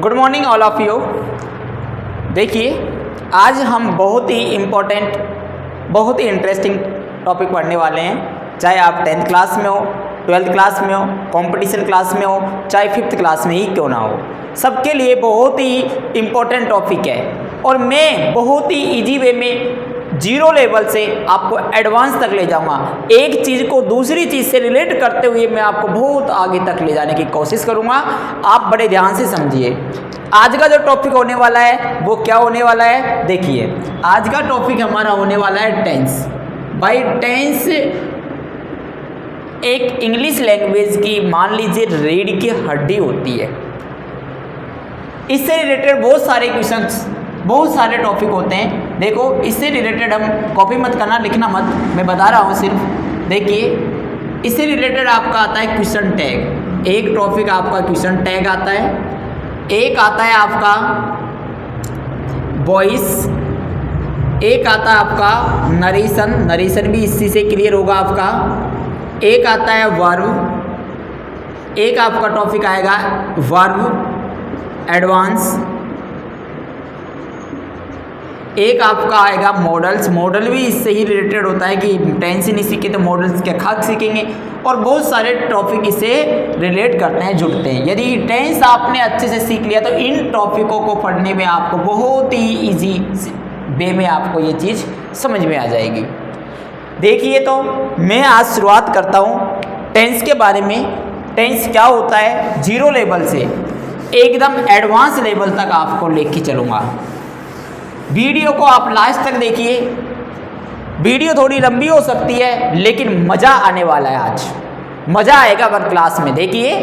Good morning all of you. देखिए आज हम बहुत ही इम्पोर्टेंट, बहुत ही इंटरेस्टिंग टॉपिक पढ़ने वाले हैं। चाहे आप 10th क्लास में हो, 12th क्लास में हो, कंपटीशन क्लास में हो, चाहे 5th क्लास में ही क्यों ना हो, सबके लिए बहुत ही इम्पोर्टेंट टॉपिक है। और मैं बहुत ही इजी वे में जीरो लेवल से आपको एडवांस तक ले जाऊंगा। एक चीज़ को दूसरी चीज़ से रिलेट करते हुए मैं आपको बहुत आगे तक ले जाने की कोशिश करूंगा। आप बड़े ध्यान से समझिए। आज का जो टॉपिक होने वाला है वो क्या होने वाला है, देखिए आज का टॉपिक हमारा होने वाला है टेंस। भाई टेंस एक इंग्लिश लैंग्वेज की मान लीजिए रीढ़ की हड्डी होती है। इससे रिलेटेड बहुत सारे क्वेश्चंस, बहुत सारे टॉपिक होते हैं। देखो इससे रिलेटेड हम कॉपी मत करना, लिखना मत, मैं बता रहा हूँ सिर्फ। देखिए इससे रिलेटेड आपका आता है क्वेश्चन टैग। एक टॉपिक आपका क्वेश्चन टैग आता है, एक आता है आपका वॉइस, एक आता है आपका नरेशन, नरेशन भी इसी से क्लियर होगा आपका। एक आता है वर्ब, एक आपका टॉपिक आएगा वर्ब एडवांस, एक आपका आएगा मॉडल्स। मॉडल भी इससे ही रिलेटेड होता है कि टेंस ही नहीं सीखे तो मॉडल्स क्या खाक सीखेंगे। और बहुत सारे टॉपिक इससे रिलेट करते हैं, जुड़ते हैं। यदि टेंस आपने अच्छे से सीख लिया तो इन टॉपिकों को पढ़ने में आपको बहुत ही इजी वे में आपको ये चीज़ समझ में आ जाएगी। देखिए तो मैं आज शुरुआत करता हूँ टेंस के बारे में। टेंस क्या होता है, जीरो लेवल से एकदम एडवांस लेवल तक आपको लेके चलूँगा। वीडियो को आप लास्ट तक देखिए। वीडियो थोड़ी लंबी हो सकती है लेकिन मज़ा आने वाला है। आज मज़ा आएगा अगर क्लास में। देखिए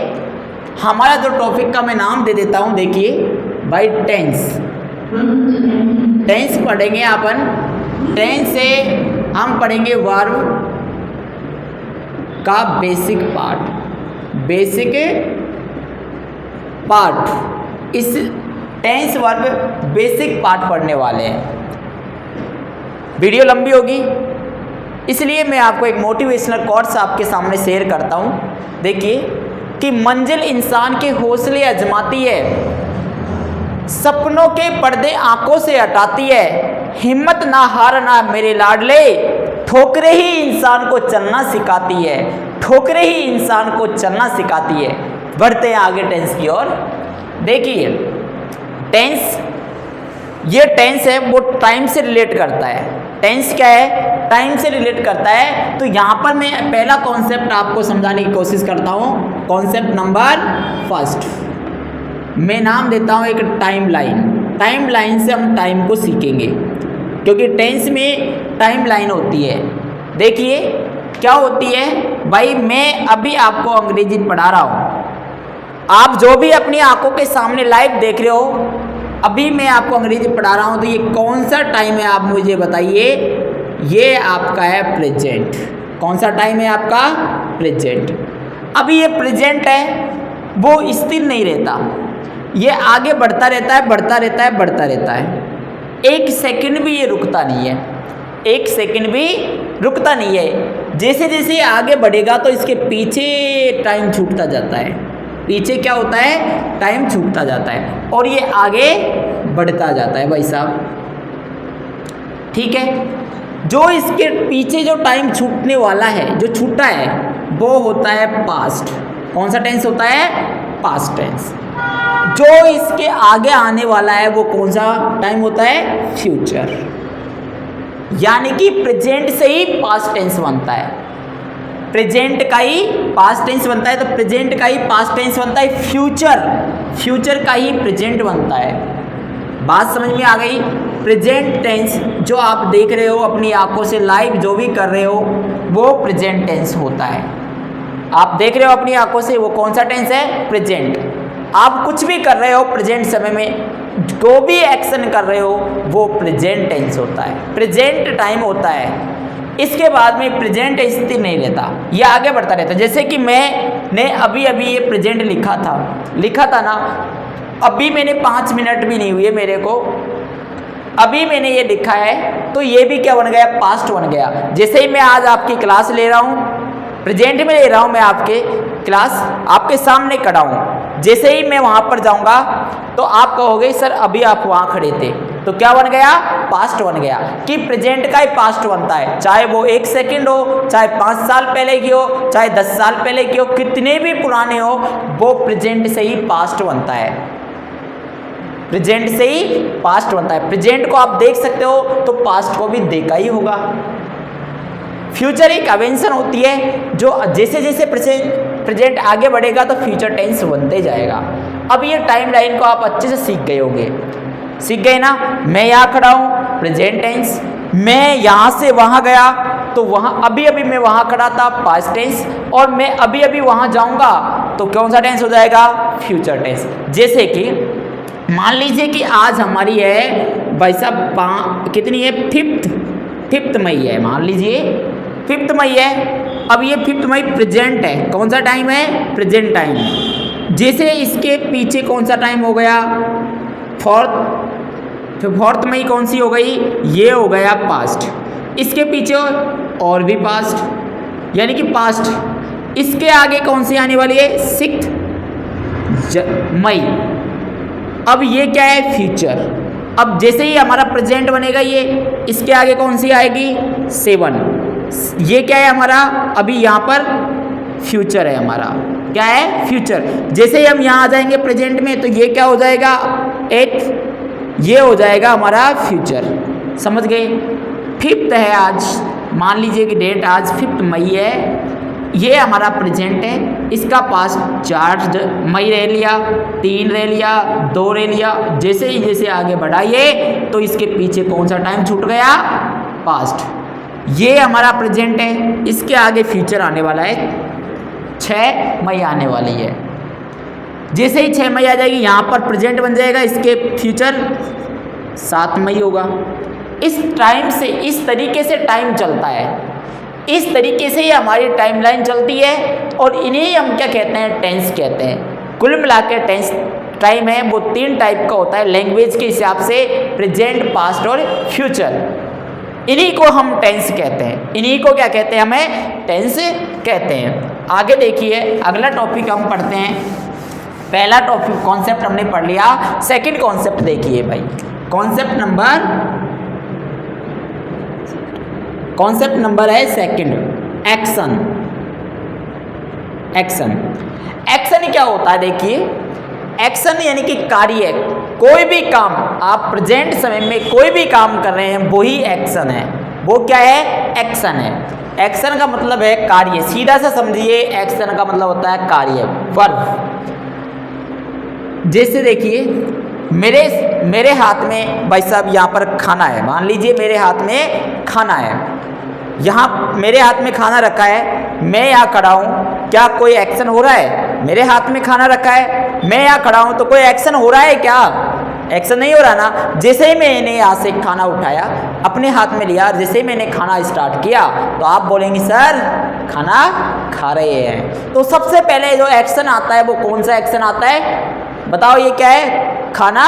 हमारा जो टॉपिक का मैं नाम दे देता हूँ, देखिए भाई टेंस। टेंस पढ़ेंगे अपन। टेंस से हम पढ़ेंगे वर्ब का बेसिक पार्ट, बेसिक पार्ट। इस टेंस वर्ब बेसिक पार्ट पढ़ने वाले हैं। वीडियो लंबी होगी इसलिए मैं आपको एक मोटिवेशनल कोट्स आपके सामने शेयर करता हूं। देखिए कि मंजिल इंसान के हौसले आजमाती है, सपनों के पर्दे आंखों से हटाती है। हिम्मत ना हारना मेरे लाडले, ठोकरे ही इंसान को चलना सिखाती है, ठोकरे ही इंसान को चलना सिखाती है। बढ़ते हैं आगे टेंस की ओर। देखिए टेंस, ये टेंस है वो टाइम से रिलेट करता है। टेंस क्या है, टाइम से रिलेट करता है। तो यहाँ पर मैं पहला कॉन्सेप्ट आपको समझाने की कोशिश करता हूँ। कॉन्सेप्ट नंबर फर्स्ट मैं नाम देता हूँ एक टाइम लाइन। टाइम लाइन से हम टाइम को सीखेंगे क्योंकि टेंस में टाइम लाइन होती है। देखिए क्या होती है भाई, मैं अभी आपको अंग्रेजी पढ़ा रहा हूँ, आप जो भी अपनी आंखों के सामने लाइव देख रहे हो, अभी मैं आपको अंग्रेजी पढ़ा रहा हूँ, तो ये कौन सा टाइम है आप मुझे बताइए। ये आपका है प्रेजेंट। कौन सा टाइम है आपका, प्रेजेंट। अभी ये प्रेजेंट है वो स्थिर नहीं रहता, ये आगे बढ़ता रहता है, बढ़ता रहता है, बढ़ता रहता है। एक सेकंड भी ये रुकता नहीं है, एक सेकंड भी रुकता नहीं है। जैसे जैसे आगे बढ़ेगा तो इसके पीछे टाइम छूटता जाता है। पीछे क्या होता है, टाइम छूटता जाता है और ये आगे बढ़ता जाता है भाई साहब। ठीक है, जो इसके पीछे जो टाइम छूटने वाला है, जो छूटा है, वो होता है पास्ट। कौन सा टेंस होता है, पास्ट टेंस। जो इसके आगे आने वाला है वो कौन सा टाइम होता है, फ्यूचर। यानी कि प्रेजेंट से ही पास्ट टेंस बनता है, प्रेजेंट का ही पास्ट टेंस बनता है, तो प्रेजेंट का ही पास्ट टेंस बनता है फ्यूचर, फ्यूचर का ही प्रेजेंट बनता है। बात समझ में आ गई। प्रेजेंट टेंस जो आप देख रहे हो अपनी आंखों से लाइव, जो भी कर रहे हो वो प्रेजेंट टेंस होता है। आप देख रहे हो अपनी आंखों से, वो कौन सा टेंस है, प्रेजेंट। आप कुछ भी कर रहे हो प्रेजेंट समय में, जो भी एक्शन कर रहे हो वो प्रेजेंट टेंस होता है, प्रेजेंट टाइम होता है। इसके बाद में प्रेजेंट स्थिर नहीं रहता, ये आगे बढ़ता रहता है। जैसे कि मैंने अभी अभी ये प्रेजेंट लिखा था ना, अभी मैंने 5 मिनट भी नहीं हुए मेरे को, अभी मैंने ये लिखा है, तो ये भी क्या बन गया, पास्ट बन गया। जैसे ही मैं आज आपकी क्लास ले रहा हूँ, प्रेजेंट में ले रहा हूँ मैं आपके क्लास, आपके सामने खड़ा हूँ, जैसे ही मैं वहां पर जाऊंगा तो आप कहोगे सर अभी आप वहां खड़े थे, तो क्या बन गया? पास्ट बन गया। कि प्रेजेंट का ही पास्ट बनता है, चाहे वो 1 सेकंड हो, चाहे 5 साल पहले की हो, चाहे 10 साल पहले की हो, कितने भी पुराने हो, वो प्रेजेंट से ही पास्ट बनता है। प्रेजेंट से ही पास्ट बनता है। प्रेजेंट को आप देख सकते हो तो पास्ट को भी देखा ही होगा। फ्यूचर एक अवेंशन होती है जो जैसे जैसे प्रेजेंट आगे बढ़ेगा तो फ्यूचर टेंस बनते जाएगा। अब ये टाइम लाइन को आप अच्छे से सीख गए होंगे, सीख गए ना। मैं यहाँ खड़ा हूँ, प्रेजेंट टेंस। मैं यहाँ से वहाँ गया तो वहाँ अभी अभी मैं वहाँ खड़ा था, पास्ट टेंस। और मैं अभी अभी वहाँ जाऊँगा तो कौन सा टेंस हो जाएगा? Future tense. जैसे कि मान लीजिए कि आज हमारी है भाई साहब कितनी है? 5th मई है, मान लीजिए 5th मई है। अब ये 5th मई प्रेजेंट है, कौन सा टाइम है? Present time. जैसे इसके पीछे कौन सा टाइम हो गया? 4th मई कौन सी हो गई? ये हो गया पास्ट। इसके पीछे और भी पास्ट, यानी कि पास्ट। इसके आगे कौन सी आने वाली है? 6th मई। अब ये क्या है? फ्यूचर। अब जैसे ही हमारा प्रेजेंट बनेगा ये, इसके आगे कौन सी आएगी? 7। ये क्या है हमारा? अभी यहाँ पर फ्यूचर है हमारा। क्या है? फ्यूचर। जैसे ही हम यहाँ आ जाएंगे प्रेजेंट में तो ये क्या हो जाएगा? 8। ये हो जाएगा हमारा फ्यूचर। समझ गए? 5th है आज, मान लीजिए कि डेट आज 5th मई है। ये हमारा प्रेजेंट है, इसका पास्ट 4 मई रह लिया, 3 रह लिया, 2 रह लिया। जैसे ही जैसे आगे बढ़ाइए तो इसके पीछे कौन सा टाइम छूट गया? पास्ट। ये हमारा प्रेजेंट है, इसके आगे फ्यूचर आने वाला है, 6 मई आने वाली है। जैसे ही 6 मई आ जाएगी यहाँ पर प्रेजेंट बन जाएगा, इसके फ्यूचर 7 मई होगा। इस टाइम से, इस तरीके से टाइम चलता है। इस तरीके से ही हमारी टाइमलाइन चलती है और इन्हें हम क्या कहते हैं? टेंस कहते हैं। कुल मिला के टेंस टाइम है वो 3 टाइप का होता है लैंग्वेज के हिसाब से, प्रेजेंट, पास्ट और फ्यूचर। इन्हीं को हम टेंस कहते हैं। इन्हीं को क्या कहते हैं? हमें टेंस कहते हैं। आगे देखिए, अगला टॉपिक हम पढ़ते हैं। पहला टॉपिक कॉन्सेप्ट हमने पढ़ लिया, सेकंड कॉन्सेप्ट देखिए भाई। कॉन्सेप्ट नंबर है सेकंड, एक्शन। एक्शन क्या होता है? देखिए, एक्शन यानी कि कार्य। कोई भी काम आप प्रेजेंट समय में कोई भी काम कर रहे हैं वही एक्शन है। वो क्या है? एक्शन है। एक्शन का मतलब है कार्य। सीधा सा समझिए, एक्शन का मतलब होता है कार्य, वर्ब। जैसे देखिए, मेरे हाथ में भाई साहब यहाँ पर खाना है, मान लीजिए मेरे हाथ में खाना है, यहाँ मेरे हाथ में खाना रखा है, मैं यहाँ खड़ा हूँ, क्या कोई एक्शन हो रहा है? मेरे हाथ में खाना रखा है, मैं यहाँ खड़ा हूँ, तो कोई एक्शन हो रहा है क्या? एक्शन नहीं हो रहा ना। जैसे ही मैंने यहाँ से खाना उठाया, अपने हाथ में लिया, जैसे ही मैंने खाना स्टार्ट किया तो आप बोलेंगे सर खाना खा रहे हैं। तो सबसे पहले जो एक्शन आता है वो कौन सा एक्शन आता है? बताओ, ये क्या है? खाना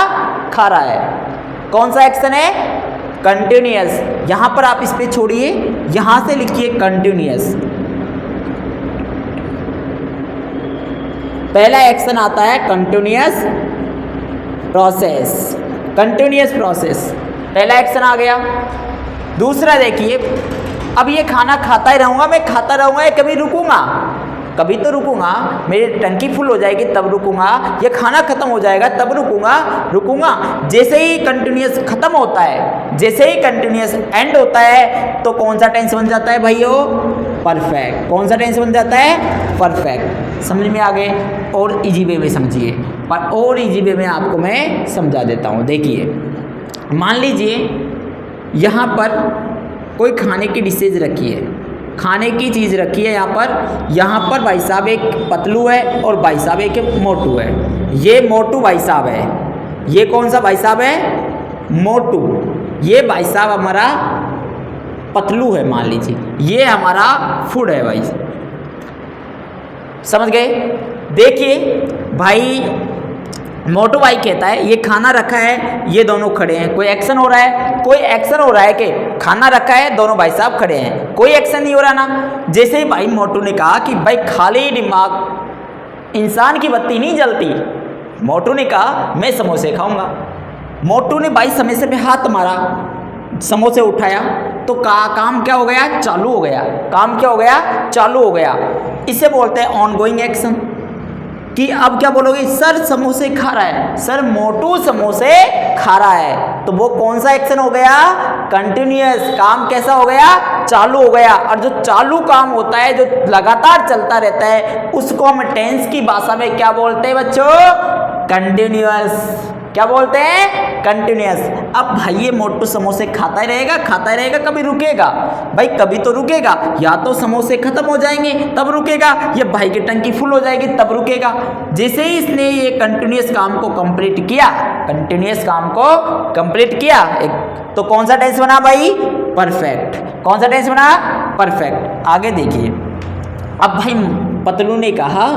खा रहा है। कौन सा एक्शन है? कंटिन्यूअस। यहाँ पर आप इस पे छोड़िए, यहाँ से लिखिए कंटिन्यूअस। पहला एक्शन आता है कंटिन्यूअस प्रोसेस। कंटिन्यूअस प्रोसेस पहला एक्शन आ गया। दूसरा देखिए, अब ये खाना खाता ही रहूँगा, मैं खाता रहूँगा, ये कभी रुकूंगा? कभी तो रुकूंगा, मेरी टंकी फुल हो जाएगी तब रुकूंगा, ये खाना खत्म हो जाएगा तब रुकूंगा। जैसे ही कंटिन्यूअस खत्म होता है, जैसे ही कंटिन्यूअस एंड होता है तो कौन सा टेंस बन जाता है भाइयों? परफेक्ट। कौन सा टेंस बन जाता है? परफेक्ट। समझ में आ गए? और इजी वे में समझिए, पर और इजी वे में आपको मैं समझा देता हूँ। देखिए, मान लीजिए यहाँ पर कोई खाने की डिशेज रखी है, खाने की चीज़ रखी है यहाँ पर भाई साहब एक पतलू है और भाई साहब एक मोटू है। ये मोटू भाई साहब है, ये कौन सा भाई साहब है? मोटू। ये भाई साहब हमारा पतलू है, मान लीजिए ये हमारा फूड है भाई। समझ गए? देखिए भाई, मोटू भाई कहता है ये खाना रखा है, ये दोनों खड़े हैं, कोई एक्शन हो रहा है? कोई एक्शन हो रहा है कि खाना रखा है, दोनों भाई साहब खड़े हैं, कोई एक्शन नहीं हो रहा ना। जैसे ही भाई मोटू ने कहा कि भाई खाली दिमाग इंसान की बत्ती नहीं जलती। मोटू ने कहा मैं समोसे खाऊंगा। मोटू ने भाई समोसे पे हाथ मारा, समोसे उठाया तो काम क्या हो गया? चालू हो गया। काम क्या हो गया? चालू हो गया। इसे बोलते हैं ऑनगोइंग एक्शन। कि अब क्या बोलोगे? सर समोसे खा रहा है, सर मोटू समोसे खा रहा है, तो वो कौन सा एक्शन हो गया? कंटिन्यूअस। काम कैसा हो गया? चालू हो गया। और जो चालू काम होता है, जो लगातार चलता रहता है, उसको हम टेंस की भाषा में क्या बोलते हैं बच्चों? कंटिन्यूअस। क्या बोलते हैं? कंटिन्यूअस। अब भाई ये मोटू समोसे खाता ही रहेगा, कभी रुकेगा? भाई कभी तो रुकेगा, या तो समोसे खत्म हो जाएंगे तब रुकेगा, या भाई की टंकी फुल हो जाएगी तब रुकेगा। जैसे ही इसने ये कंटिन्यूअस काम को कंप्लीट किया, तो कौन सा टेंस बना भाई? परफेक्ट। कौन सा टेंस बना? परफेक्ट। आगे देखिए। अब भाई पतलू ने कहा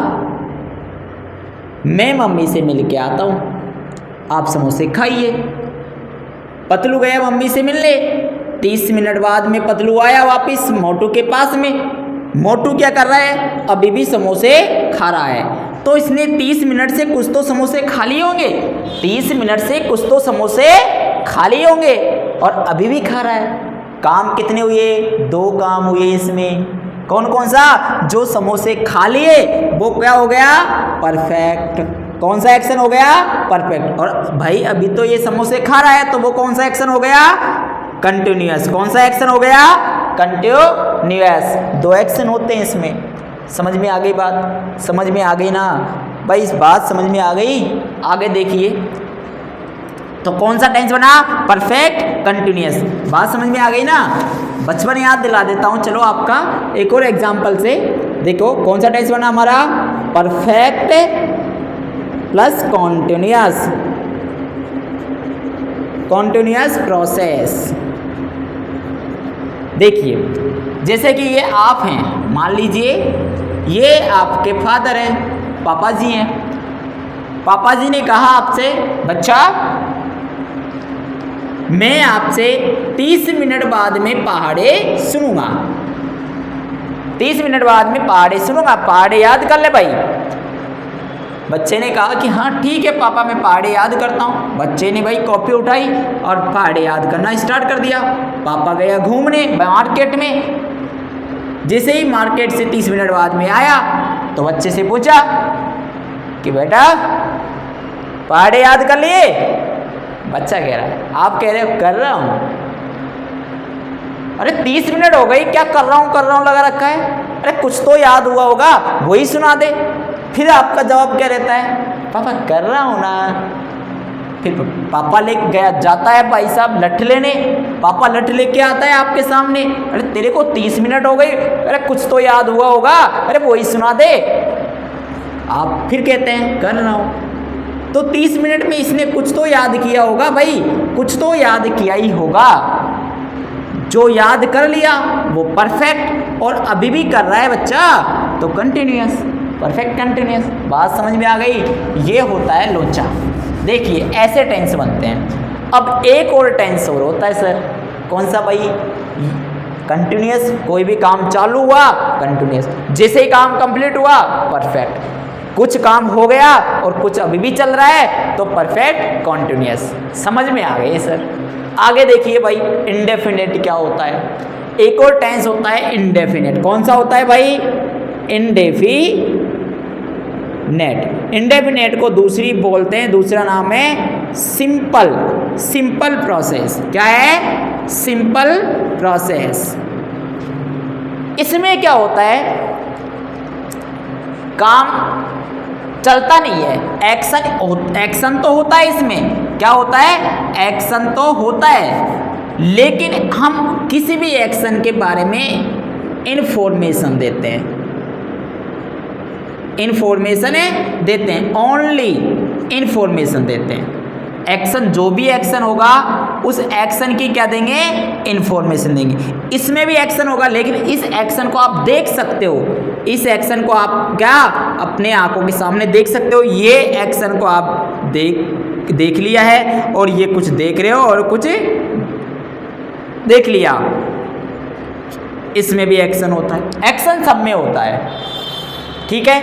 मैं मम्मी से मिल के आता हूँ, आप समोसे खाइए। पतलू गया मम्मी से मिलने। 30 मिनट बाद में पतलू आया वापस मोटू के पास में। मोटू क्या कर रहा है? अभी भी समोसे खा रहा है। तो इसने 30 मिनट से कुछ तो समोसे खा लिए होंगे, 30 मिनट से कुछ तो समोसे खा लिए होंगे, और अभी भी खा रहा है। काम कितने हुए? 2 काम हुए इसमें। कौन कौन सा? जो समोसे खा लिए वो क्या हो गया? परफेक्ट। कौन सा एक्शन हो गया? परफेक्ट। और भाई अभी तो ये समोसे खा रहा है, तो वो कौन सा एक्शन हो गया? कंटिन्यूअस। कौन सा एक्शन हो गया? कंटिन्यूअस। 2 एक्शन होते हैं इसमें। समझ में आ गई बात? समझ में आ गई ना भाई? इस बात समझ में आ गई? आगे देखिए। तो कौन सा टेंस बना? Perfect continuous. बात समझ में आ गई ना? बचपन याद दिला देता हूँ चलो आपका एक और एग्जाम्पल से। देखो कौन सा टेंस बना हमारा? Perfect plus continuous process. देखिए जैसे कि ये आप हैं, मान लीजिए ये आपके फादर हैं, पापा जी हैं। पापा जी ने कहा आपसे बच्चा मैं आपसे 30 मिनट बाद में पहाड़े सुनूंगा, 30 मिनट बाद में पहाड़े सुनूंगा, पहाड़े याद कर ले भाई। बच्चे ने कहा कि हाँ ठीक है पापा मैं पहाड़े याद करता हूँ। बच्चे ने भाई कॉपी उठाई और पहाड़े याद करना स्टार्ट कर दिया। पापा गया घूमने मार्केट में। जैसे ही मार्केट से 30 मिनट बाद में आया तो बच्चे से पूछा कि बेटा पहाड़े याद कर लिए? बच्चा कह रहा है, आप कह रहे हो कर रहा हूँ। अरे 30 मिनट हो गई, क्या कर रहा हूँ लगा रखा है? अरे कुछ तो याद हुआ होगा, वही सुना दे। फिर आपका जवाब क्या रहता है? पापा कर रहा हूँ ना। फिर पापा ले गया जाता है भाई साहब लठ लेने। पापा लठ लेके आता है आपके सामने। अरे तेरे को 30 मिनट हो गई, अरे कुछ तो याद हुआ होगा, अरे वही सुना दे। आप फिर कहते हैं कर रहा हूँ। तो 30 मिनट में इसने कुछ तो याद किया होगा भाई, कुछ तो याद किया ही होगा। जो याद कर लिया वो परफेक्ट, और अभी भी कर रहा है बच्चा तो कंटिन्यूअस। Perfect continuous. बात समझ में आ गई? ये होता है लोचा। देखिए ऐसे टेंस बनते हैं। अब एक और टेंस और होता है सर, कौन सा भाई? कंटिन्यूअस। कोई भी काम चालू हुआ कंटिन्यूअस, जैसे ही काम कंप्लीट हुआ परफेक्ट। कुछ काम हो गया और कुछ अभी भी चल रहा है तो परफेक्ट कॉन्टिन्यूअस। समझ में आ गई सर? आगे देखिए भाई इंडेफिनेट क्या होता है। एक और टेंस होता है इंडेफिनेट। कौन सा होता है भाई? इंडेफिनेट। इंडेफिनेट को दूसरी बोलते हैं, दूसरा नाम है सिंपल। Simple process. क्या है? Simple process. इसमें क्या होता है? काम चलता नहीं है, एक्शन तो होता है इसमें। क्या होता है? एक्शन तो होता है, लेकिन हम किसी भी एक्शन के बारे में इंफॉर्मेशन देते हैं। इंफॉर्मेशन देते हैं, ओनली इंफॉर्मेशन देते हैं। एक्शन, जो भी एक्शन होगा उस एक्शन की क्या देंगे? इंफॉर्मेशन देंगे। इसमें भी एक्शन होगा, लेकिन इस एक्शन को आप देख सकते हो। इस एक्शन को आप क्या अपने आंखों के सामने देख सकते हो। ये एक्शन को आप देख लिया है, और ये कुछ देख रहे हो और कुछ देख लिया। इसमें भी एक्शन होता है। एक्शन सब में होता है, ठीक है।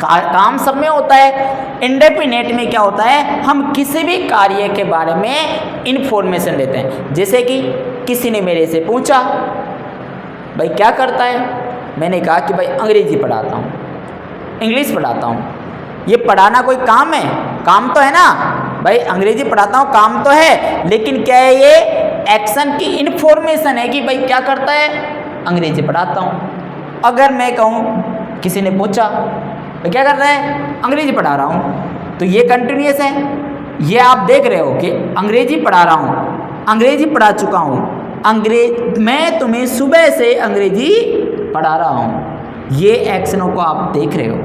काम सब में होता है। इंडेफिनेट में क्या होता है, हम किसी भी कार्य के बारे में इंफॉर्मेशन देते हैं। जैसे कि किसी ने मेरे से पूछा भाई क्या करता है, मैंने कहा कि भाई अंग्रेजी पढ़ाता हूँ, इंग्लिश पढ़ाता हूँ। ये पढ़ाना कोई काम है? काम तो है ना भाई, अंग्रेजी पढ़ाता हूँ काम तो है, लेकिन क्या है ये एक्शन की इंफॉर्मेशन है कि भाई क्या करता है, अंग्रेजी पढ़ाता हूँ। अगर मैं कहूँ, किसी ने पूछा भाई क्या कर रहा है, अंग्रेजी पढ़ा रहा हूँ, तो ये कंटिन्यूस है। ये आप देख रहे हो कि अंग्रेजी पढ़ा रहा हूँ, अंग्रेजी पढ़ा चुका हूँ, मैं तुम्हें सुबह से अंग्रेजी पढ़ा रहा हूँ। ये एक्शनों को आप देख रहे हो।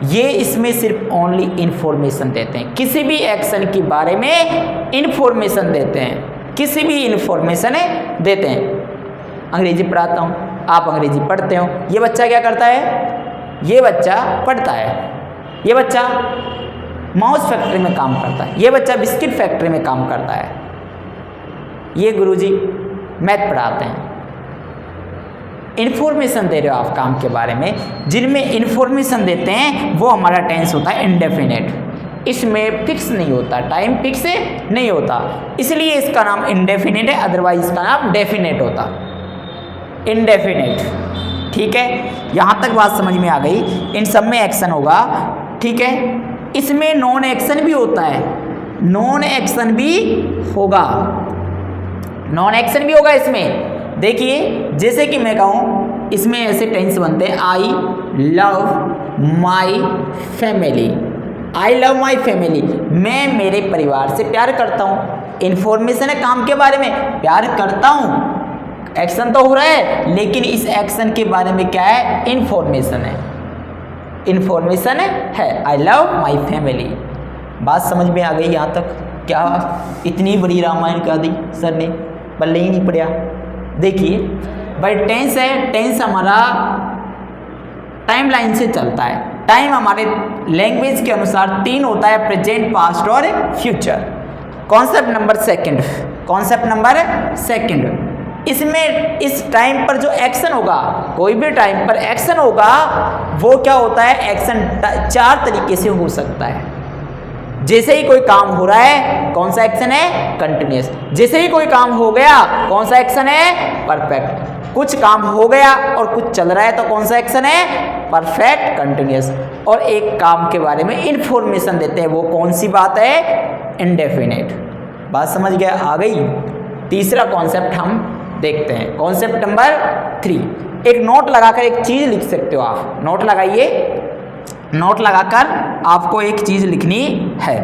ये इसमें सिर्फ ओनली इंफॉर्मेशन देते हैं, किसी भी एक्शन के बारे में इंफॉर्मेशन देते हैं, किसी भी इंफॉर्मेशन देते हैं। अंग्रेजी पढ़ाता हूँ, आप अंग्रेजी पढ़ते हो। ये बच्चा क्या करता है, ये बच्चा पढ़ता है, ये बच्चा माउस फैक्ट्री में काम करता है, ये बच्चा बिस्किट फैक्ट्री में काम करता है, ये गुरुजी मैथ पढ़ाते हैं। इन्फॉर्मेशन दे रहे हो आप काम के बारे में। जिनमें इन्फॉर्मेशन देते हैं वो हमारा टेंस होता है इंडेफिनेट। इसमें फिक्स नहीं होता, टाइम फिक्स नहीं होता, इसलिए इसका नाम इंडेफिनेट है, अदरवाइज इसका नाम डेफिनेट होता, इंडेफिनेट। ठीक है, यहाँ तक बात समझ में आ गई। इन सब में एक्शन होगा, ठीक है। इसमें नॉन एक्शन भी होता है, नॉन एक्शन भी होगा, नॉन एक्शन भी होगा इसमें। देखिए जैसे कि मैं कहूँ, इसमें ऐसे टेंस बनते हैं, I love my family, I love my family, मैं मेरे परिवार से प्यार करता हूँ। इन्फॉर्मेशन है काम के बारे में, प्यार करता हूँ, एक्शन तो हो रहा है, लेकिन इस एक्शन के बारे में क्या है, इन्फॉर्मेशन है, इन्फॉर्मेशन है, आई लव माई फैमिली। बात समझ में आ गई यहाँ तक? क्या इतनी बड़ी रामायण कह दी सर ने, बल्ले ही नहीं पड़ा। देखिए भाई टेंस है, टेंस हमारा टाइमलाइन से चलता है। टाइम हमारे लैंग्वेज के अनुसार 3 होता है, प्रेजेंट, पास्ट और future. Concept number second, concept number second, इसमें इस टाइम पर जो एक्शन होगा, कोई भी टाइम पर एक्शन होगा, वो क्या होता है, एक्शन 4 तरीके से हो सकता है। जैसे ही कोई काम हो रहा है, कौन सा एक्शन है, कंटिन्यूअस। जैसे ही कोई काम हो गया, कौन सा एक्शन है, परफेक्ट। कुछ काम हो गया और कुछ चल रहा है, तो कौन सा एक्शन है, परफेक्ट, कंटिन्यूअस। और एक काम के बारे में इंफॉर्मेशन देते हैं, वो कौन सी बात है, इंडेफिनेट। बात समझ गया, आ गई। तीसरा कॉन्सेप्ट हम देखते हैं, कॉन्सेप्ट नंबर 3। एक नोट लगाकर एक चीज लिख सकते हो आप, नोट लगाइए। नोट लगाकर आपको एक चीज लिखनी है।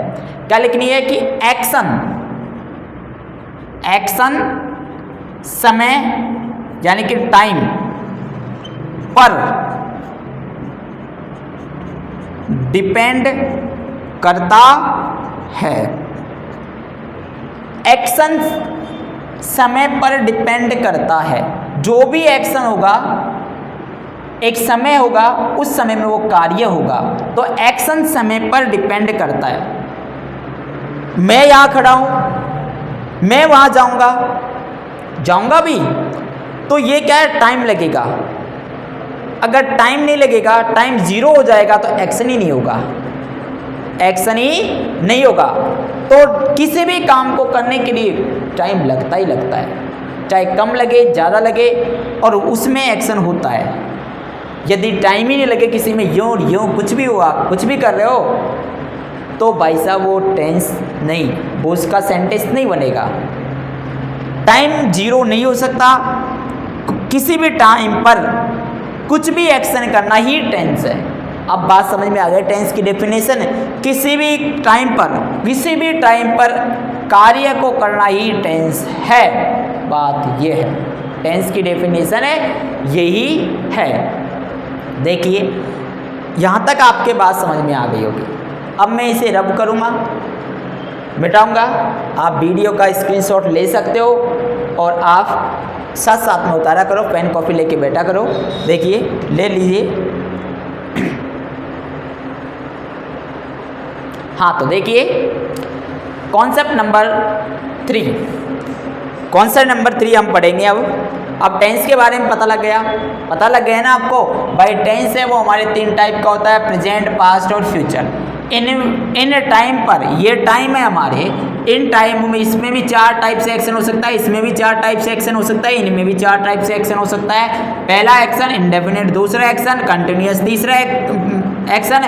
क्या लिखनी है कि एक्शन, एक्शन समय यानी कि टाइम पर डिपेंड करता है। एक्शन समय पर डिपेंड करता है। जो भी एक्शन होगा, एक समय होगा, उस समय में वो कार्य होगा, तो एक्शन समय पर डिपेंड करता है। मैं यहाँ खड़ा हूँ, मैं वहाँ जाऊँगा, जाऊँगा भी, तो ये क्या है, टाइम लगेगा। अगर टाइम नहीं लगेगा, टाइम 0 हो जाएगा, तो एक्शन ही नहीं होगा, एक्शन ही नहीं होगा। तो किसी भी काम को करने के लिए टाइम लगता ही लगता है, चाहे कम लगे ज़्यादा लगे, और उसमें एक्शन होता है। यदि टाइम ही नहीं लगे किसी में, यूँ कुछ भी हुआ, कुछ भी कर रहे हो, तो भाई साहब वो टेंस नहीं, वो उसका सेंटेंस नहीं बनेगा। टाइम 0 नहीं हो सकता, किसी भी टाइम पर कुछ भी एक्शन करना ही टेंस है। अब बात समझ में आ गई, टेंस की डेफिनेशन है, किसी भी टाइम पर, किसी भी टाइम पर कार्य को करना ही टेंस है। बात ये है, टेंस की डेफिनेशन है, यही है। देखिए यहाँ तक आपके बात समझ में आ गई होगी। अब मैं इसे रब करूँगा, मिटाऊँगा। आप वीडियो का स्क्रीनशॉट ले सकते हो और आप साथ साथ में उतारा करो, पेन कॉपी लेके बैठा करो। देखिए ले लीजिए। हाँ तो देखिए कॉन्सेप्ट नंबर 3, कॉन्सेप्ट नंबर 3 हम पढ़ेंगे अब। अब टेंस के बारे में पता लग गया ना आपको। भाई टेंस है वो हमारे 3 टाइप का होता है, प्रेजेंट, पास्ट और फ्यूचर। इन टाइम पर, ये टाइम है हमारे, इन टाइम में इसमें भी 4 टाइप से एक्शन हो सकता है, इसमें भी 4 टाइप से एक्शन हो सकता है, इनमें भी 4 टाइप से एक्शन हो सकता है। पहला एक्शन इंडेफिनिट, दूसरा एक्शन कंटिन्यूअस, तीसरा action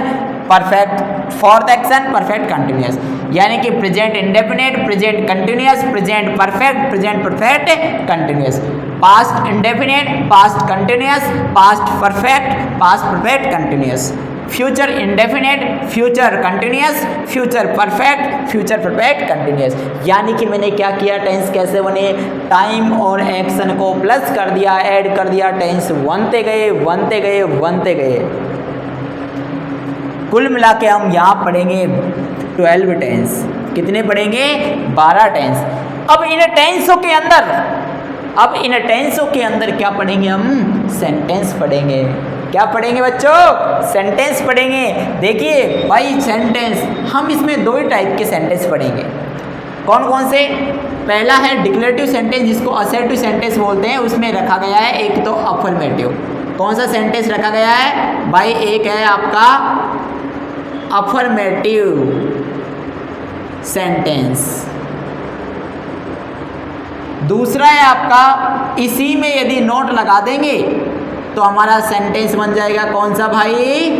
perfect, fourth action perfect continuous. यानी कि present indefinite, present continuous, present perfect, present perfect continuous, past indefinite, past continuous, past perfect, past perfect continuous, future indefinite, future continuous, future perfect, future perfect continuous. यानी कि मैंने क्या किया, tense कैसे बने, time और एक्शन को प्लस कर दिया, ऐड कर दिया, टेंस बनते गए। कुल मिला के हम यहाँ पढ़ेंगे 12 टेंस। कितने पढ़ेंगे? 12 टेंस। अब इन टेंसों के अंदर क्या पढ़ेंगे हम? सेंटेंस पढ़ेंगे। क्या पढ़ेंगे बच्चों? सेंटेंस पढ़ेंगे। देखिए भाई सेंटेंस, हम इसमें 2 ही टाइप के सेंटेंस पढ़ेंगे। कौन कौन से? पहला है डिक्लेरेटिव सेंटेंस, जिसको असर्टिव सेंटेंस बोलते हैं। उसमें रखा गया है एक तो अफर्मेटिव। कौन सा सेंटेंस रखा गया है भाई? एक है आपका अफर्मेटिव सेंटेंस, दूसरा है आपका, इसी में यदि नोट लगा देंगे तो हमारा सेंटेंस बन जाएगा कौन सा भाई?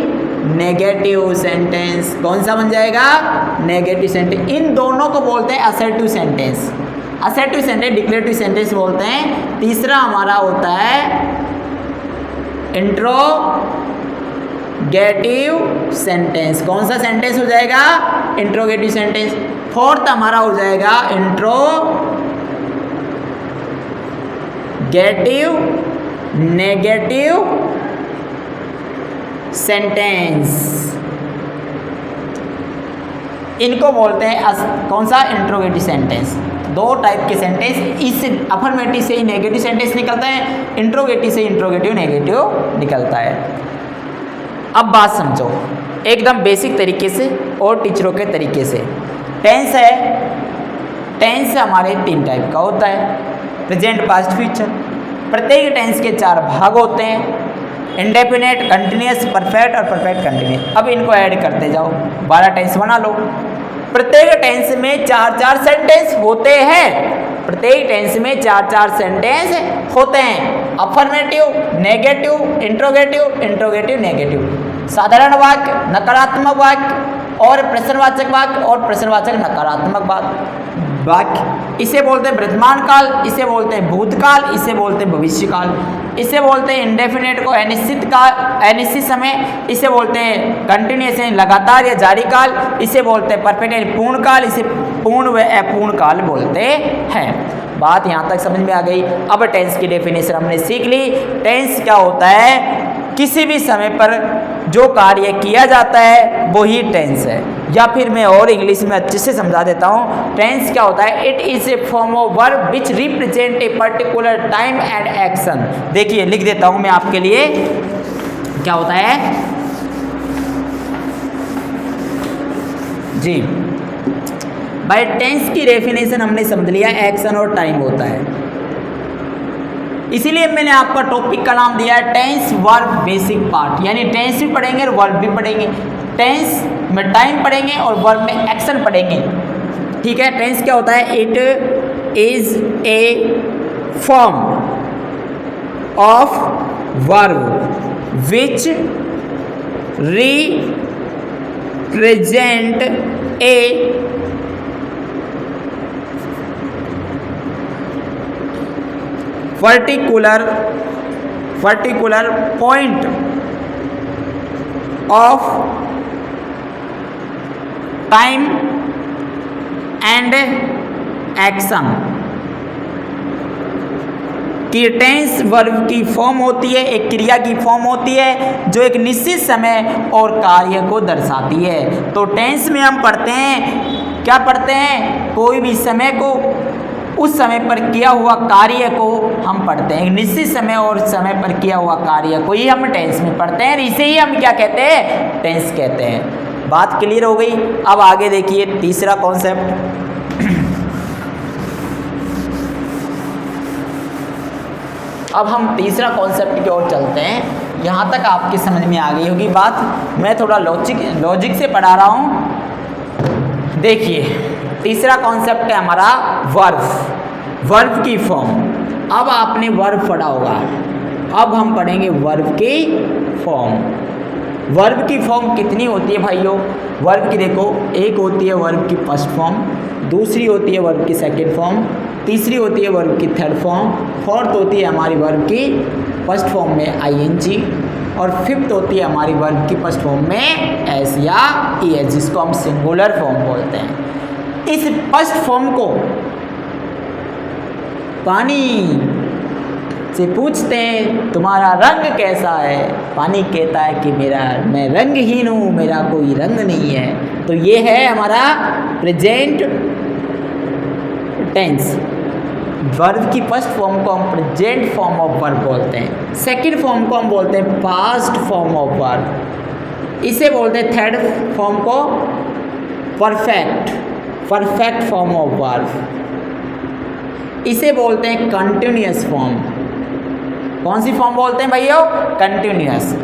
Negative sentence. कौन सा बन जाएगा? Negative sentence. इन दोनों को बोलते हैं assertive sentence. Assertive sentence declarative sentence बोलते हैं। तीसरा हमारा होता है इंट्रोगेटिव सेंटेंस। कौन सा सेंटेंस हो जाएगा? Interrogative sentence. फोर्थ हमारा हो जाएगा इंट्रोगेटिव नेगेटिव सेंटेंस। इनको बोलते हैं कौन सा? Interrogative sentence. 2 टाइप के सेंटेंस, इस अफर्मेटिव से ही नेगेटिव सेंटेंस निकलता है, इंट्रोगेटिव से इंट्रोगेटिव नेगेटिव निकलता है। अब बात समझो एकदम बेसिक तरीके से और टीचरों के तरीके से। टेंस है, टेंस हमारे 3 टाइप का होता है, प्रेजेंट, पास्ट, फ्यूचर। प्रत्येक टेंस के 4 भाग होते हैं, इंडेफिनिट, कंटिन्यूअस, परफेक्ट और परफेक्ट कंटिन्यूअस। अब इनको ऐड करते जाओ, 12 टेंस बना लो। प्रत्येक टेंस में 4-4 सेंटेंस होते हैं। प्रत्येक टेंस में 4-4 सेंटेंस होते हैं। Affirmative, negative, interrogative, negative. साधारण वाक्य, नकारात्मक वाक्य और प्रश्नवाचक वाक्य और प्रश्नवाचक नकारात्मक वाक्य। इसे बोलते हैं वर्तमान काल, इसे बोलते हैं भूतकाल, इसे बोलते हैं भविष्यकाल, इसे बोलते हैं इंडेफिनिट को अनिश्चित काल, अनिश्चित समय, इसे बोलते हैं कंटिन्यूअस लगातार या जारी काल, इसे बोलते हैं परफेक्ट पूर्ण काल, इसे पूर्ण व अपूर्ण काल बोलते हैं। बात यहाँ तक समझ में आ गई। अब टेंस की डेफिनेशन हमने सीख ली। टेंस क्या होता है? किसी भी समय पर जो कार्य किया जाता है वो ही टेंस है। या फिर मैं और इंग्लिश में अच्छे से समझा देता हूँ। टेंस क्या होता है? It is a form of verb which represent a particular time and action. देखिए लिख देता हूँ मैं आपके लिए, क्या होता है जी भाई। टेंस की डेफिनेशन हमने समझ लिया, एक्शन और टाइम होता है। इसीलिए मैंने आपका टॉपिक का नाम दिया है टेंस वर्ब बेसिक पार्ट। यानी टेंस भी पढ़ेंगे और वर्ब भी पढ़ेंगे। टेंस में टाइम पढ़ेंगे और वर्ब में एक्शन पढ़ेंगे। ठीक है। टेंस क्या होता है? It is a form of verb which represent a particular point of time and action। कि टेंस वर्ब की फॉर्म होती है, एक क्रिया की फॉर्म होती है जो एक निश्चित समय और कार्य को दर्शाती है। तो टेंस में हम पढ़ते हैं, क्या पढ़ते हैं? कोई भी समय को, उस समय पर किया हुआ कार्य को हम पढ़ते हैं। निश्चित समय और समय पर किया हुआ कार्य को ही हम टेंस में पढ़ते हैं। इसे ही हम क्या कहते हैं? टेंस कहते हैं। बात क्लियर हो गई। अब आगे देखिए तीसरा कॉन्सेप्ट। अब हम तीसरा कॉन्सेप्ट की ओर चलते हैं। यहाँ तक आपकी समझ में आ गई होगी बात। मैं थोड़ा लॉजिक से पढ़ा रहा हूँ। देखिए तीसरा कॉन्सेप्ट है हमारा वर्ब की फॉर्म। अब आपने वर्ब पढ़ा होगा, अब हम पढ़ेंगे वर्ब की फॉर्म। वर्ब की फॉर्म कितनी होती है भाइयों? वर्ब की देखो, एक होती है वर्ब की फर्स्ट फॉर्म, दूसरी होती है वर्ब की सेकंड फॉर्म, तीसरी होती है वर्ब की थर्ड फॉर्म, फोर्थ होती है हमारी वर्ब की फर्स्ट फॉर्म में आईएनजी, और फिफ्थ होती है हमारी वर्ब की फर्स्ट फॉर्म में एस या ईएस, जिसको हम सिंगुलर फॉर्म बोलते हैं। इस फर्स्ट फॉर्म को पानी से पूछते हैं तुम्हारा रंग कैसा है, पानी कहता है कि मैं रंगहीन हूँ, मेरा कोई रंग नहीं है। तो ये है हमारा प्रेजेंट टेंस। वर्ब की फर्स्ट फॉर्म को हम प्रेजेंट फॉर्म ऑफ वर्ब बोलते हैं, सेकंड फॉर्म को हम बोलते हैं पास्ट फॉर्म ऑफ वर्ब, इसे बोलते हैं थर्ड फॉर्म को परफेक्ट फॉर्म ऑफ वर्ब, इसे बोलते हैं कंटिन्यूअस फॉर्म। कौन सी फॉर्म बोलते हैं भैया? कंटिन्यूअस।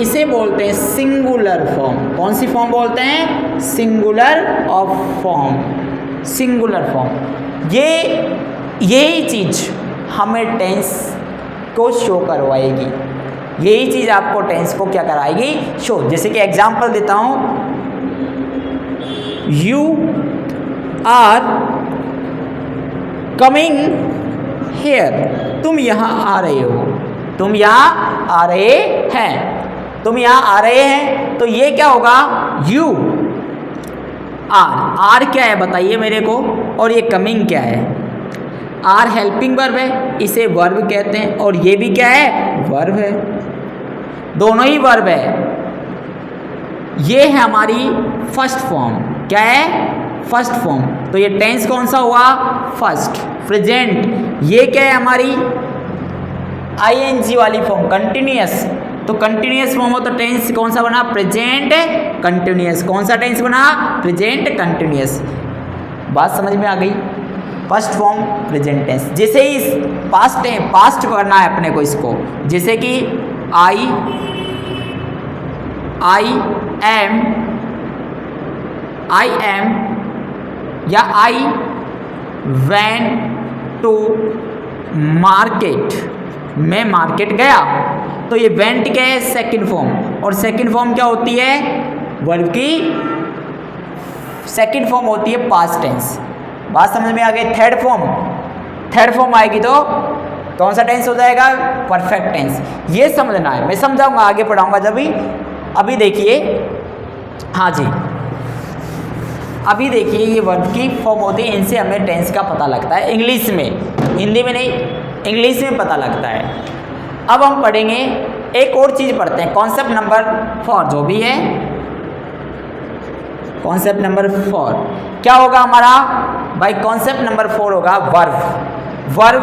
इसे बोलते हैं सिंगुलर फॉर्म। कौन सी फॉर्म बोलते हैं? Singular of form, singular form. यही चीज हमें टेंस को शो करवाएगी, यही चीज आपको टेंस को क्या कराएगी? शो। जैसे कि एग्जांपल देता हूं, यू आर कमिंग हेयर, तुम यहाँ आ रहे हो, तुम यहाँ आ रहे हैं, तुम यहाँ आ रहे हैं। तो ये क्या होगा? यू आर क्या है बताइए मेरे को, और ये कमिंग क्या है? आर हेल्पिंग वर्ब है, इसे वर्ब कहते हैं, और ये भी क्या है? वर्ब है, दोनों ही वर्ब है। ये है हमारी फर्स्ट फॉर्म। क्या है? First form. तो ये टेंस कौन सा हुआ? First, present. ये क्या है हमारी? आईएनजी वाली फॉर्म, कंटिन्यूअस। तो कंटिन्यूअस फॉर्म हो तो टेंस कौन सा बना? Present continuous. कौन सा टेंस बना? Present continuous. बात समझ में आ गई? First form present tense. जैसे ही पास्ट करना है अपने को इसको, जैसे कि आई एम या आई वेंट टू मार्केट, मैं मार्केट गया। तो ये वेंट क्या है? Second form. और सेकंड फॉर्म क्या होती है? वर्ब की सेकंड फॉर्म होती है पास्ट टेंस। बात समझ में आ गई? थर्ड फॉर्म आएगी तो कौन सा टेंस हो जाएगा? Perfect tense. ये समझना है, मैं समझाऊंगा, आगे पढ़ाऊंगा जब भी। अभी देखिए, हाँ जी, अभी देखिए ये वर्ब की फॉर्म होती है, इनसे हमें टेंस का पता लगता है इंग्लिश में, हिंदी में नहीं, इंग्लिश में पता लगता है। अब हम पढ़ेंगे, एक और चीज़ पढ़ते हैं, कॉन्सेप्ट नंबर 4 जो भी है, कॉन्सेप्ट नंबर 4 क्या होगा हमारा भाई? कॉन्सेप्ट नंबर 4 होगा वर्ब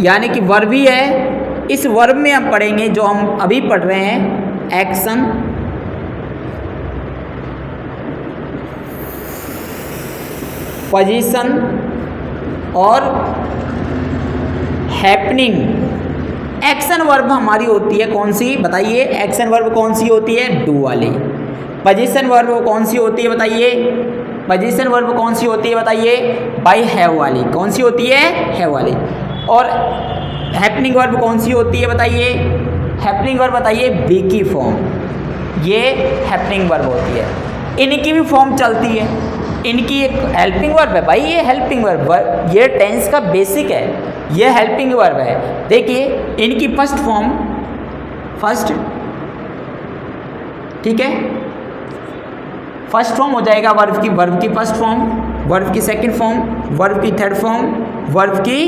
यानी कि वर्ब ही है। इस वर्ब में हम पढ़ेंगे जो हम अभी पढ़ रहे हैं, एक्शन, पोजीशन और हैपनिंग। एक्शन वर्ब हमारी होती है कौन सी बताइए? एक्शन वर्ब कौन सी होती है? डू वाली। पोजीशन वर्ब कौन सी होती है बताइए? पोजीशन वर्ब कौन सी होती है बताइए? बाय हैव वाली। कौन सी होती है? हैव वाली। और हैपनिंग वर्ब कौन सी होती है बताइए? हैपनिंग वर्ब बताइए? बी की फॉर्म, ये हैपनिंग वर्ब होती है। इनकी भी फॉर्म चलती है, इनकी एक हेल्पिंग वर्ब है भाई, ये हेल्पिंग वर्ब, ये टेंस का बेसिक है, ये हेल्पिंग वर्ब है। देखिए इनकी फर्स्ट फॉर्म, फर्स्ट, ठीक है, फर्स्ट फॉर्म हो जाएगा वर्ब की फर्स्ट फॉर्म, वर्ब की सेकंड फॉर्म, वर्ब की थर्ड फॉर्म, वर्ब की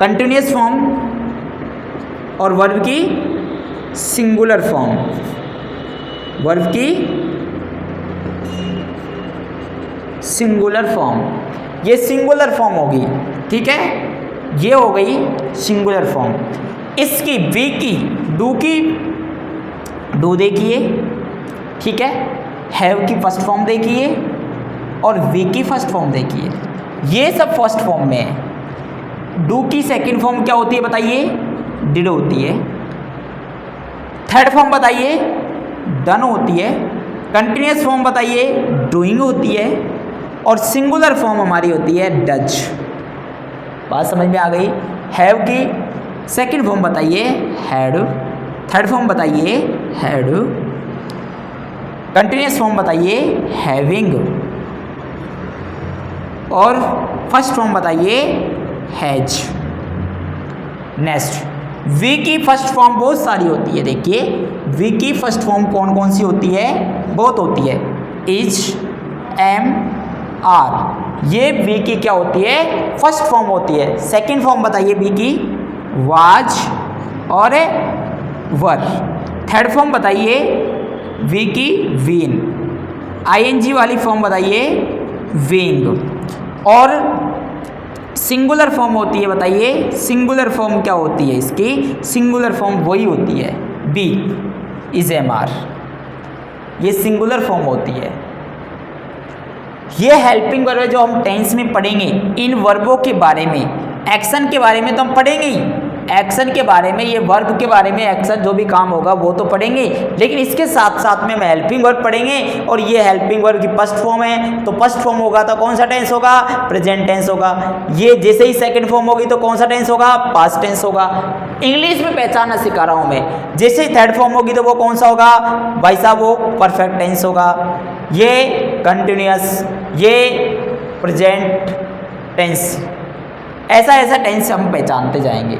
कंटिन्यूअस फॉर्म और वर्ब की सिंगुलर फॉर्म, वर्ब की सिंगुलर फॉर्म। ये सिंगुलर फॉर्म होगी, ठीक है, ये हो गई सिंगुलर फॉर्म। इसकी वी की, डू देखिए, ठीक है, हैव की फर्स्ट फॉर्म देखिए और वी की फर्स्ट फॉर्म देखिए। ये सब फर्स्ट फॉर्म में है। डू की सेकंड फॉर्म क्या होती है बताइए? डिड होती है। थर्ड फॉर्म बताइए? डन होती है। कंटिन्यूअस फॉर्म बताइए? डूइंग होती है। और सिंगुलर फॉर्म हमारी होती है डज। बात समझ में आ गई? हैव की सेकंड फॉर्म बताइए? हैड। थर्ड फॉर्म बताइए? हैड। कंटिन्यूअस फॉर्म बताइए? हैविंग। और फर्स्ट फॉर्म बताइए? हैज। नेक्स्ट, वी की फर्स्ट फॉर्म बहुत सारी होती है। देखिए वी की फर्स्ट फॉर्म कौन कौन सी होती है? बहुत होती है। इज, एम, आर, ये वी की क्या होती है? फर्स्ट फॉर्म होती है। सेकंड फॉर्म बताइए वी की? वाज और वर। थर्ड फॉर्म बताइए वी की? वीन। आईएनजी वाली फॉर्म बताइए? विंग। और सिंगुलर फॉर्म होती है बताइए? सिंगुलर फॉर्म क्या होती है इसकी? सिंगुलर फॉर्म वही होती है बी इज एम आर। ये सिंगुलर फॉर्म होती है। ये हेल्पिंग वर्ब है जो हम टेंस में पढ़ेंगे। इन वर्बों के बारे में, एक्शन के बारे में तो हम पढ़ेंगे ही, एक्शन के बारे में, ये वर्ब के बारे में, एक्शन जो भी काम होगा वो तो पढ़ेंगे, लेकिन इसके साथ साथ में हम हेल्पिंग वर्ब पढ़ेंगे। और ये हेल्पिंग वर्ब की फर्स्ट फॉर्म है, तो फर्स्ट फॉर्म होगा तो कौन सा टेंस होगा? प्रेजेंट टेंस होगा। ये जैसे ही सेकंड फॉर्म होगी तो कौन सा टेंस होगा? पास्ट टेंस होगा। इंग्लिश में पहचानना सिखा रहा हूं मैं। जैसे ही थर्ड फॉर्म होगी तो वो कौन सा होगा भाई साहब? वो परफेक्ट टेंस होगा। ये कंटिन्यूअस, ये प्रेजेंट टेंस, ऐसा ऐसा टेंस हम पहचानते जाएंगे।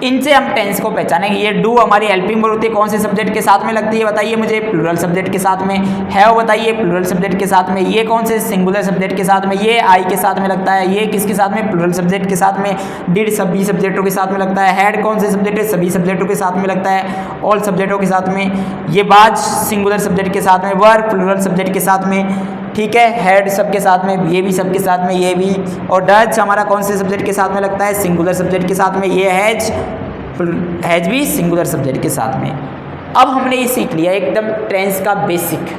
इनसे हम टेंस को पहचानेंगे। ये डू हमारी हेल्पिंग वर्ब होती है, कौन से सब्जेक्ट के साथ में लगती है बताइए मुझे? प्लूरल सब्जेक्ट के साथ में। हैव बताइए? प्लूरल सब्जेक्ट के साथ में। ये कौन से? सिंगुलर सब्जेक्ट के साथ में। ये आई के साथ में लगता है। ये किसके साथ में? प्लूरल सब्जेक्ट के साथ में। डिड सभी सब्जेक्टों के साथ में लगता है। हैड कौन से सब्जेक्ट है? सभी सब्जेक्टों के साथ में लगता है, ऑल सब्जेक्टों के साथ में। ये बाज सिंगुलर सब्जेक्ट के साथ में। वर प्लूरल सब्जेक्ट के साथ में, ठीक है। हेड सबके साथ में, ये भी सबके साथ में, ये भी। और डज हमारा कौन से सब्जेक्ट के साथ में लगता है? सिंगुलर सब्जेक्ट के साथ में। ये हैज भी सिंगुलर सब्जेक्ट के साथ में। अब हमने ये सीख लिया एकदम टेंस का बेसिक।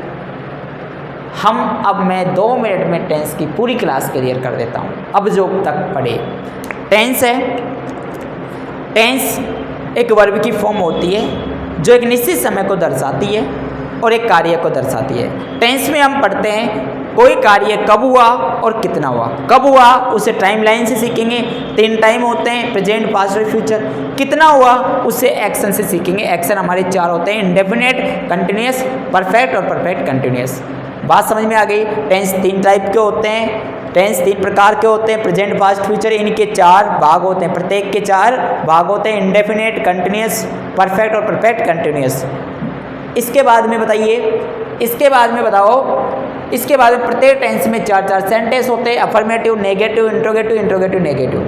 अब मैं 2 मिनट में टेंस की पूरी क्लास क्लियर कर देता हूँ। अब जो तक पढ़े टेंस है, टेंस एक वर्ब की फॉर्म होती है जो एक निश्चित समय को दर्शाती है और एक कार्य को दर्शाती है। टेंस में हम पढ़ते हैं कोई कार्य कब हुआ और कितना हुआ। कब हुआ उसे टाइम लाइन से सीखेंगे, 3 टाइम होते हैं, प्रेजेंट, पास्ट और फ्यूचर। कितना हुआ उसे एक्शन से सीखेंगे। एक्शन हमारे 4 होते हैं, इंडेफिनेट, कंटिन्यूअस, परफेक्ट और परफेक्ट कंटिन्यूअस। बात समझ में आ गई? टेंस 3 टाइप के होते हैं, टेंस 3 प्रकार के होते हैं, प्रेजेंट, पास्ट, फ्यूचर। इनके 4 भाग होते हैं, प्रत्येक के 4 भाग होते हैं, इंडेफिनेट, कंटिन्यूअस, परफेक्ट और परफेक्ट कंटिन्यूअस। इसके बाद में बताइए, इसके बाद में बताओ, इसके बाद में प्रत्येक टेंस में 4-4 सेंटेंस होते हैं, affirmative, negative, interrogative, interrogative, negative.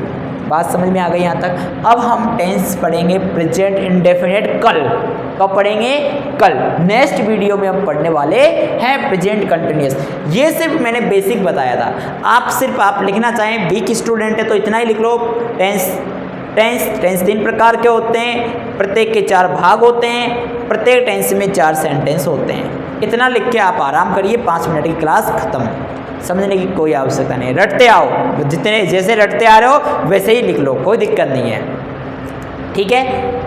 बात समझ में आ गई यहाँ तक? अब हम टेंस पढ़ेंगे प्रेजेंट इंडेफिनेट कल। कब पढ़ेंगे? कल। नेक्स्ट वीडियो में हम पढ़ने वाले हैं प्रेजेंट कंटिन्यूअस। ये सिर्फ मैंने बेसिक बताया था। आप लिखना चाहें, वीक स्टूडेंट है तो इतना ही लिख लो। टेंस 3 प्रकार के होते हैं, प्रत्येक के 4 भाग होते हैं, प्रत्येक टेंस में 4 सेंटेंस होते हैं। इतना लिख के आप आराम करिए, 5 मिनट की क्लास खत्म। समझने की कोई आवश्यकता नहीं, रटते आओ, जैसे रटते आ रहे हो वैसे ही लिख लो, कोई दिक्कत नहीं है, ठीक है।